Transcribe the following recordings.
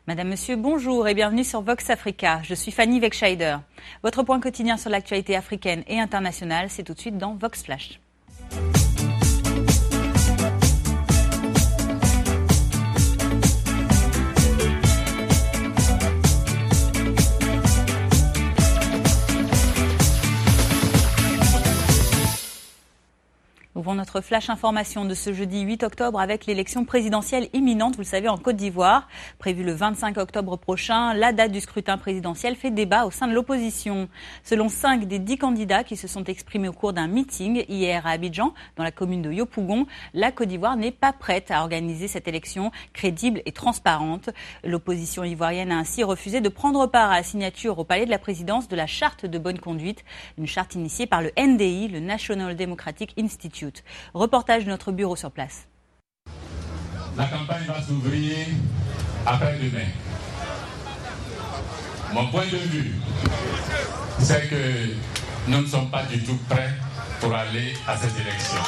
Madame, Monsieur, bonjour et bienvenue sur Vox Africa. Je suis Fanny Wegscheider. Votre point quotidien sur l'actualité africaine et internationale, c'est tout de suite dans Vox Flash. Ouvrons notre flash information de ce jeudi 8 octobre avec l'élection présidentielle imminente, vous le savez, en Côte d'Ivoire. Prévue le 25 octobre prochain, la date du scrutin présidentiel fait débat au sein de l'opposition. Selon 5 des 10 candidats qui se sont exprimés au cours d'un meeting hier à Abidjan, dans la commune de Yopougon, la Côte d'Ivoire n'est pas prête à organiser cette élection crédible et transparente. L'opposition ivoirienne a ainsi refusé de prendre part à la signature au palais de la présidence de la charte de bonne conduite, une charte initiée par le NDI, le National Democratic Institute. Reportage de notre bureau sur place. La campagne va s'ouvrir après-demain. Mon point de vue, c'est que nous ne sommes pas du tout prêts pour aller à cette élection.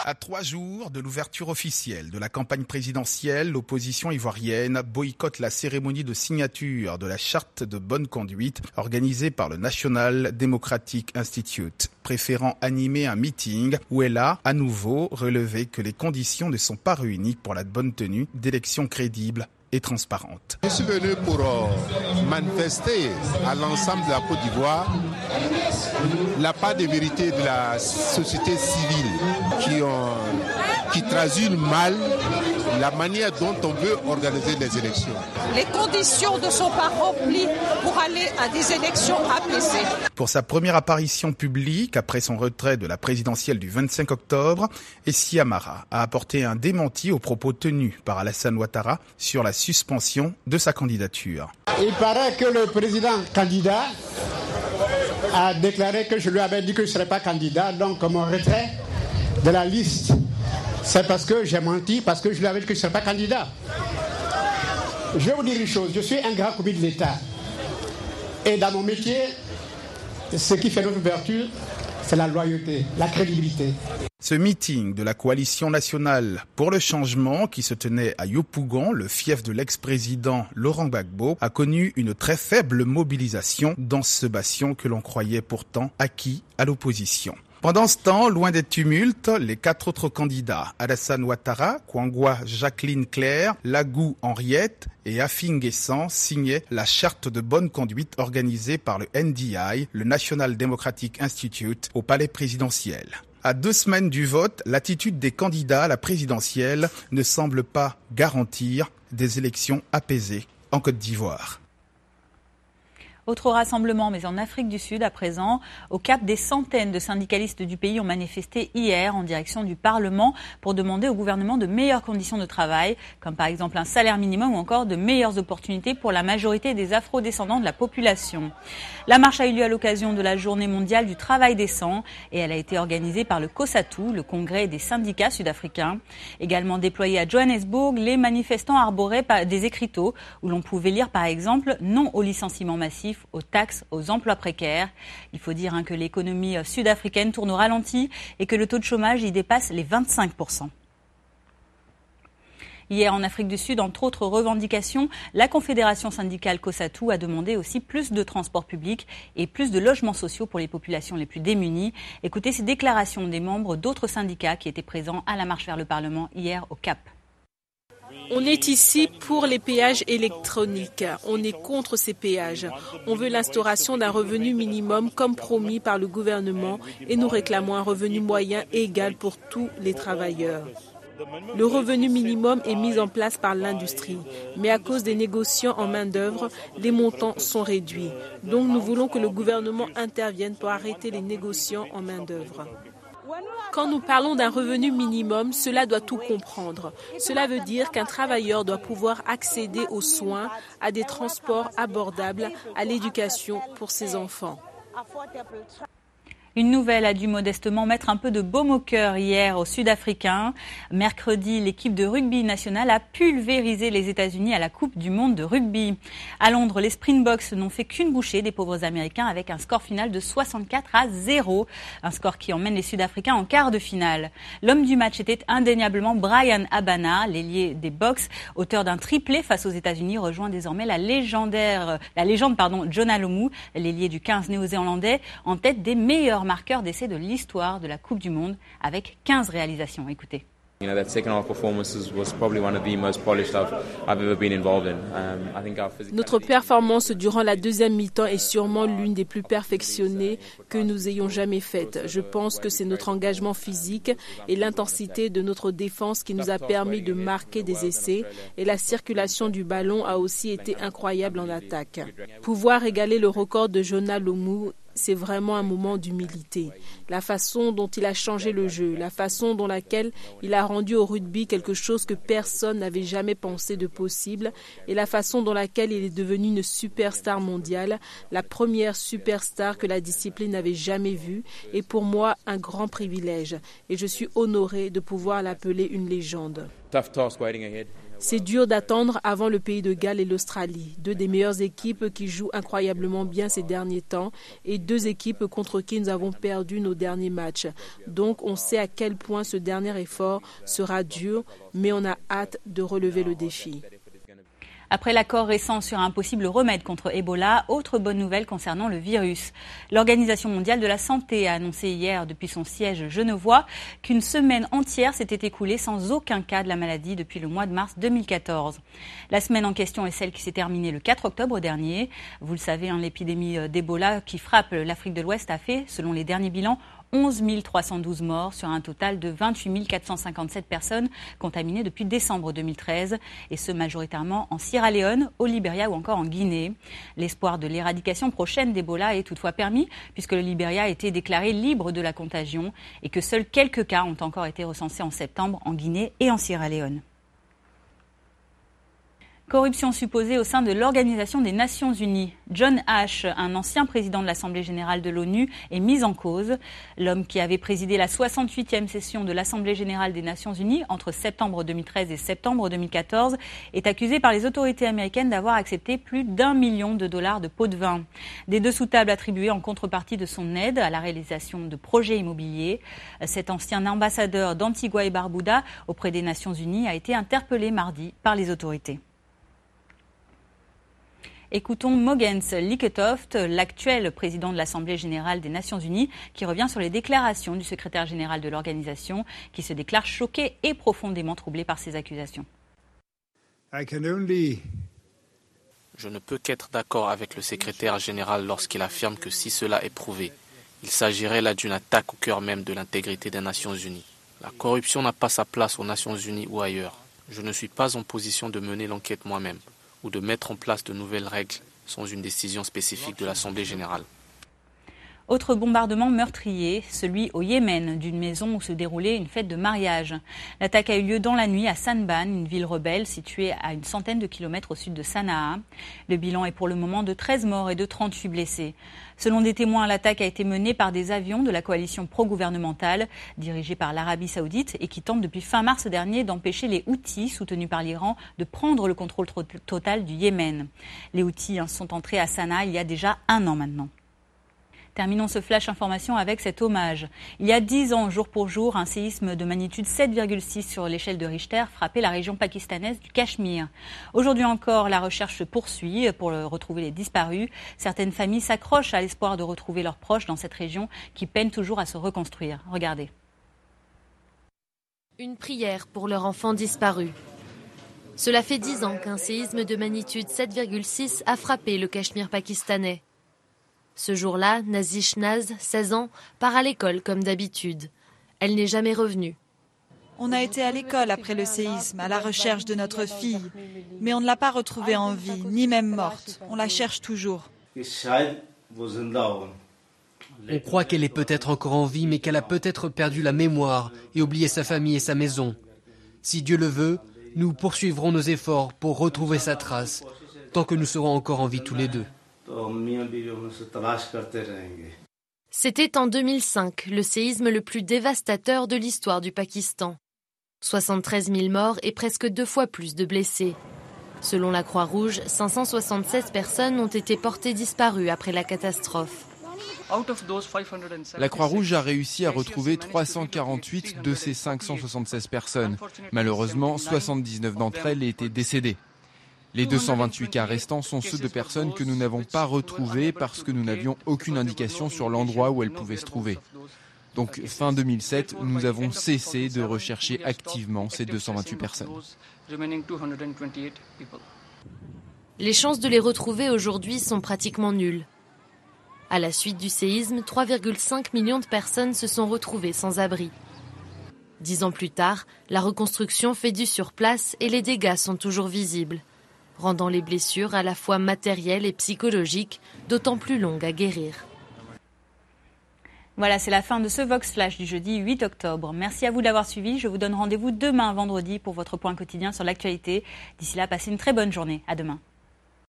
À 3 jours de l'ouverture officielle de la campagne présidentielle, l'opposition ivoirienne boycotte la cérémonie de signature de la charte de bonne conduite organisée par le National Democratic Institute, préférant animer un meeting où elle a à nouveau relevé que les conditions ne sont pas réunies pour la bonne tenue d'élections crédibles et transparentes. Je suis venu pour manifester à l'ensemble de la Côte d'Ivoire la part de vérité de la société civile qui traduit mal la manière dont on veut organiser les élections. Les conditions ne sont pas remplies pour aller à des élections apaisées. Pour sa première apparition publique après son retrait de la présidentielle du 25 octobre, Essi Amara a apporté un démenti aux propos tenus par Alassane Ouattara sur la suspension de sa candidature. Il paraît que le président candidat a déclaré que je lui avais dit que je ne serais pas candidat, donc mon retrait de la liste, c'est parce que j'ai menti, parce que je lui avais dit que je ne serais pas candidat. Je vais vous dire une chose, je suis un grand commis de l'État. Et dans mon métier, ce qui fait notre vertu, c'est la loyauté, la crédibilité. Ce meeting de la coalition nationale pour le changement qui se tenait à Yopougon, le fief de l'ex-président Laurent Gbagbo, a connu une très faible mobilisation dans ce bastion que l'on croyait pourtant acquis à l'opposition. Pendant ce temps, loin des tumultes, les 4 autres candidats, Alassane Ouattara, Kwangwa Jacqueline Claire, Lagou Henriette et Afin Guessan, signaient la charte de bonne conduite organisée par le NDI, le National Democratic Institute, au palais présidentiel. À 2 semaines du vote, l'attitude des candidats à la présidentielle ne semble pas garantir des élections apaisées en Côte d'Ivoire. Autre rassemblement, mais en Afrique du Sud à présent. Au Cap, des centaines de syndicalistes du pays ont manifesté hier en direction du Parlement pour demander au gouvernement de meilleures conditions de travail, comme par exemple un salaire minimum ou encore de meilleures opportunités pour la majorité des afro-descendants de la population. La marche a eu lieu à l'occasion de la Journée mondiale du travail décent et elle a été organisée par le COSATU, le congrès des syndicats sud-africains. Également déployés à Johannesburg, les manifestants arboraient des écriteaux où l'on pouvait lire par exemple « Non au licenciement massif », aux taxes, aux emplois précaires. Il faut dire que l'économie sud-africaine tourne au ralenti et que le taux de chômage y dépasse les 25%. Hier, en Afrique du Sud, entre autres revendications, la Confédération syndicale COSATU a demandé aussi plus de transports publics et plus de logements sociaux pour les populations les plus démunies. Écoutez ces déclarations des membres d'autres syndicats qui étaient présents à la marche vers le Parlement hier au Cap. On est ici pour les péages électroniques. On est contre ces péages. On veut l'instauration d'un revenu minimum comme promis par le gouvernement et nous réclamons un revenu moyen égal pour tous les travailleurs. Le revenu minimum est mis en place par l'industrie, mais à cause des négociants en main-d'œuvre, les montants sont réduits. Donc nous voulons que le gouvernement intervienne pour arrêter les négociants en main-d'œuvre. Quand nous parlons d'un revenu minimum, cela doit tout comprendre. Cela veut dire qu'un travailleur doit pouvoir accéder aux soins, à des transports abordables, à l'éducation pour ses enfants. Une nouvelle a dû modestement mettre un peu de baume au cœur hier aux Sud-Africains. Mercredi, l'équipe de rugby nationale a pulvérisé les États-Unis à la Coupe du monde de rugby. À Londres, les Springboks n'ont fait qu'une bouchée des pauvres Américains avec un score final de 64-0. Un score qui emmène les Sud-Africains en quart de finale. L'homme du match était indéniablement Bryan Habana, l'ailier des Boks, auteur d'un triplé face aux États-Unis, rejoint désormais la légende Jonah Lomu, l'ailier du 15 néo-zélandais, en tête des meilleurs marqueur d'essai de l'histoire de la Coupe du Monde avec 15 réalisations. Écoutez. Notre performance durant la deuxième mi-temps est sûrement l'une des plus perfectionnées que nous ayons jamais faites. Je pense que c'est notre engagement physique et l'intensité de notre défense qui nous a permis de marquer des essais, et la circulation du ballon a aussi été incroyable en attaque. Pouvoir égaler le record de Jonah Lomu, c'est vraiment un moment d'humilité. La façon dont il a changé le jeu, la façon dont laquelle il a rendu au rugby quelque chose que personne n'avait jamais pensé de possible, et la façon dont laquelle il est devenu une superstar mondiale, la première superstar que la discipline n'avait jamais vue, est pour moi un grand privilège, et je suis honoré de pouvoir l'appeler une légende. C'est dur d'attendre avant le pays de Galles et l'Australie, deux des meilleures équipes qui jouent incroyablement bien ces derniers temps et deux équipes contre qui nous avons perdu nos derniers matchs. Donc on sait à quel point ce dernier effort sera dur, mais on a hâte de relever le défi. Après l'accord récent sur un possible remède contre Ebola, autre bonne nouvelle concernant le virus. L'Organisation mondiale de la santé a annoncé hier, depuis son siège genevois, qu'une semaine entière s'était écoulée sans aucun cas de la maladie depuis le mois de mars 2014. La semaine en question est celle qui s'est terminée le 4 octobre dernier. Vous le savez, l'épidémie d'Ebola qui frappe l'Afrique de l'Ouest a fait, selon les derniers bilans, 11 312 morts sur un total de 28 457 personnes contaminées depuis décembre 2013, et ce majoritairement en Sierra Leone, au Libéria ou encore en Guinée. L'espoir de l'éradication prochaine d'Ebola est toutefois permis puisque le Libéria a été déclaré libre de la contagion et que seuls quelques cas ont encore été recensés en septembre en Guinée et en Sierra Leone. Corruption supposée au sein de l'Organisation des Nations Unies. John Ash, un ancien président de l'Assemblée générale de l'ONU, est mis en cause. L'homme qui avait présidé la 68e session de l'Assemblée générale des Nations Unies entre septembre 2013 et septembre 2014 est accusé par les autorités américaines d'avoir accepté plus d'1 million de dollars de pots de vin. Des dessous-tables attribuées en contrepartie de son aide à la réalisation de projets immobiliers. Cet ancien ambassadeur d'Antigua et Barbuda auprès des Nations Unies a été interpellé mardi par les autorités. Écoutons Mogens Lykketoft, l'actuel président de l'Assemblée générale des Nations Unies, qui revient sur les déclarations du secrétaire général de l'organisation, qui se déclare choqué et profondément troublé par ces accusations. Je ne peux qu'être d'accord avec le secrétaire général lorsqu'il affirme que si cela est prouvé, il s'agirait là d'une attaque au cœur même de l'intégrité des Nations Unies. La corruption n'a pas sa place aux Nations Unies ou ailleurs. Je ne suis pas en position de mener l'enquête moi-même ou de mettre en place de nouvelles règles sans une décision spécifique de l'Assemblée générale. Autre bombardement meurtrier, celui au Yémen, d'une maison où se déroulait une fête de mariage. L'attaque a eu lieu dans la nuit à Sanban, une ville rebelle située à une centaine de kilomètres au sud de Sanaa. Le bilan est pour le moment de 13 morts et de 38 blessés. Selon des témoins, l'attaque a été menée par des avions de la coalition pro-gouvernementale, dirigée par l'Arabie saoudite et qui tente depuis fin mars dernier d'empêcher les Houthis, soutenus par l'Iran, de prendre le contrôle total du Yémen. Les Houthis sont entrés à Sanaa il y a déjà 1 an maintenant. Terminons ce flash information avec cet hommage. Il y a 10 ans, jour pour jour, un séisme de magnitude 7,6 sur l'échelle de Richter frappait la région pakistanaise du Cachemire. Aujourd'hui encore, la recherche se poursuit pour retrouver les disparus. Certaines familles s'accrochent à l'espoir de retrouver leurs proches dans cette région qui peine toujours à se reconstruire. Regardez. Une prière pour leur enfant disparu. Cela fait 10 ans qu'un séisme de magnitude 7,6 a frappé le Cachemire pakistanais. Ce jour-là, Nazish Naz, 16 ans, part à l'école comme d'habitude. Elle n'est jamais revenue. On a été à l'école après le séisme, à la recherche de notre fille. Mais on ne l'a pas retrouvée en vie, ni même morte. On la cherche toujours. On croit qu'elle est peut-être encore en vie, mais qu'elle a peut-être perdu la mémoire et oublié sa famille et sa maison. Si Dieu le veut, nous poursuivrons nos efforts pour retrouver sa trace, tant que nous serons encore en vie tous les deux. C'était en 2005, le séisme le plus dévastateur de l'histoire du Pakistan. 73 000 morts et presque 2 fois plus de blessés. Selon la Croix-Rouge, 576 personnes ont été portées disparues après la catastrophe. La Croix-Rouge a réussi à retrouver 348 de ces 576 personnes. Malheureusement, 79 d'entre elles étaient décédées. Les 228 cas restants sont ceux de personnes que nous n'avons pas retrouvées parce que nous n'avions aucune indication sur l'endroit où elles pouvaient se trouver. Donc, fin 2007, nous avons cessé de rechercher activement ces 228 personnes. Les chances de les retrouver aujourd'hui sont pratiquement nulles. À la suite du séisme, 3,5 millions de personnes se sont retrouvées sans abri. 10 ans plus tard, la reconstruction fait du surplace et les dégâts sont toujours visibles, rendant les blessures à la fois matérielles et psychologiques d'autant plus longues à guérir. Voilà, c'est la fin de ce Vox Flash du jeudi 8 octobre. Merci à vous de l'avoir suivi. Je vous donne rendez-vous demain vendredi pour votre point quotidien sur l'actualité. D'ici là, passez une très bonne journée. À demain.